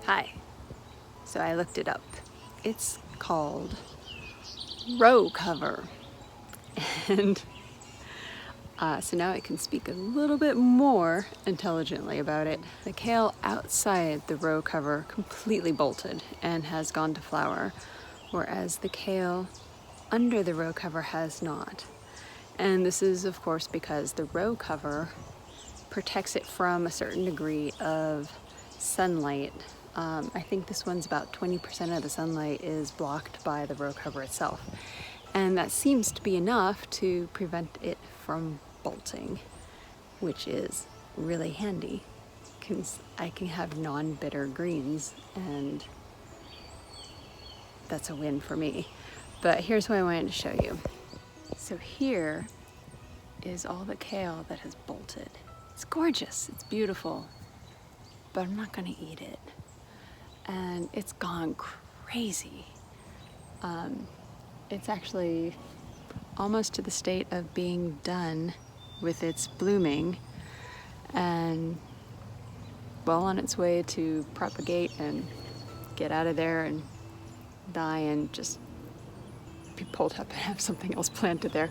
Hi. So I looked it up. It's called row cover. And so now I can speak a little bit more intelligently about it. The kale outside the row cover completely bolted and has gone to flower, whereas the kale under the row cover has not. And this is, of course, because the row cover protects it from a certain degree of sunlight. I think this one's about 20% of the sunlight is blocked by the row cover itself. And that seems to be enough to prevent it from bolting, which is really handy because I can have non-bitter greens, and that's a win for me. But here's what I wanted to show you. So here is all the kale that has bolted. It's gorgeous, it's beautiful, but I'm not gonna eat it. And it's gone crazy. It's actually almost to the state of being done with its blooming and well on its way to propagate and get out of there and die and just be pulled up and have something else planted there.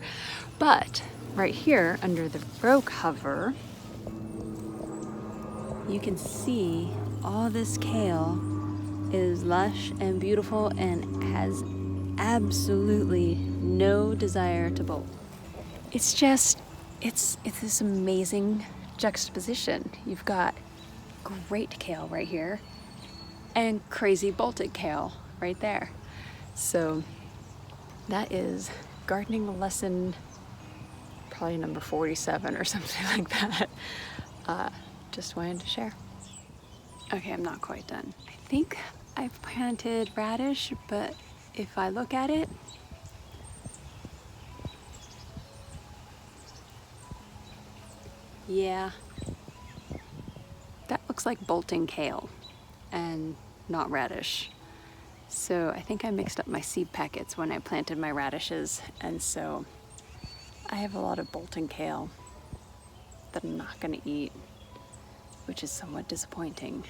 But right here under the row cover, you can see all this kale is lush and beautiful and has absolutely no desire to bolt. It's just, it's this amazing juxtaposition. You've got great kale right here and crazy bolted kale right there. So that is gardening lesson probably number 47 or something like that. Just wanted to share. Okay, I'm not quite done. I think I've planted radish, but if I look at it, yeah, that looks like bolting kale and not radish. So I think I mixed up my seed packets when I planted my radishes, and so I have a lot of bolting kale that I'm not gonna eat, which is somewhat disappointing.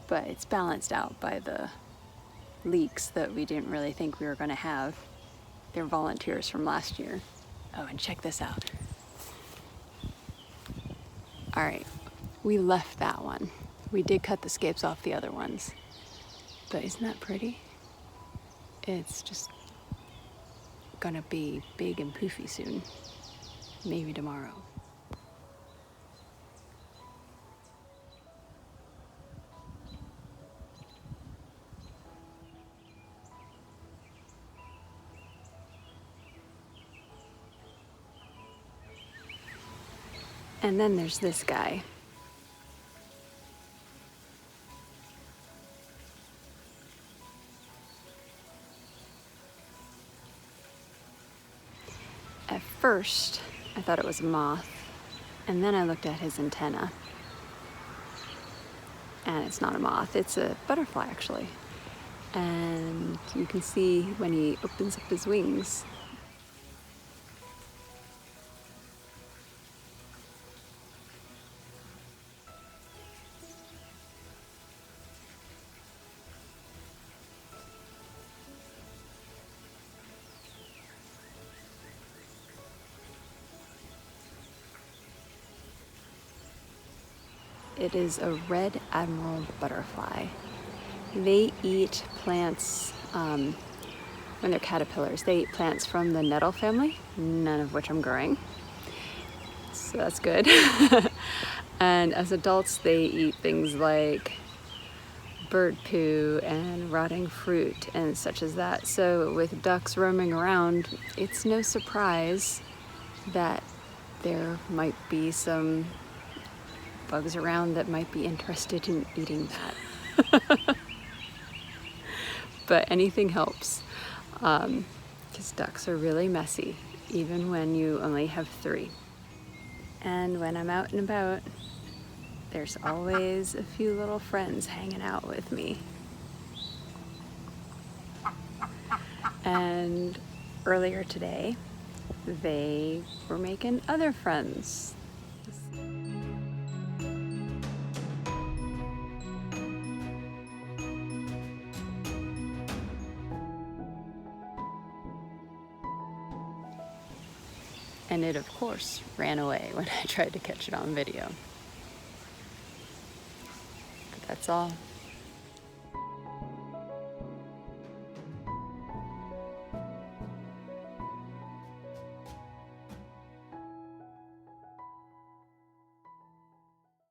But it's balanced out by the leeks that we didn't really think we were gonna have. They're volunteers from last year. Oh, and check this out. All right, we left that one. We did cut the scapes off the other ones. But isn't that pretty? It's just gonna be big and poofy soon. Maybe tomorrow. And then there's this guy. At first, I thought it was a moth, and then I looked at his antenna. And it's not a moth, it's a butterfly actually. And you can see when he opens up his wings, it is a Red Admiral butterfly. They eat plants, when they're caterpillars, they eat plants from the nettle family, none of which I'm growing. So that's good. And as adults, they eat things like bird poo and rotting fruit and such as that. So with ducks roaming around, it's no surprise that there might be some bugs around that might be interested in eating that. But anything helps, because ducks are really messy, even when you only have 3. And when I'm out and about, there's always a few little friends hanging out with me. And earlier today, they were making other friends. And it, of course, ran away when I tried to catch it on video. But that's all.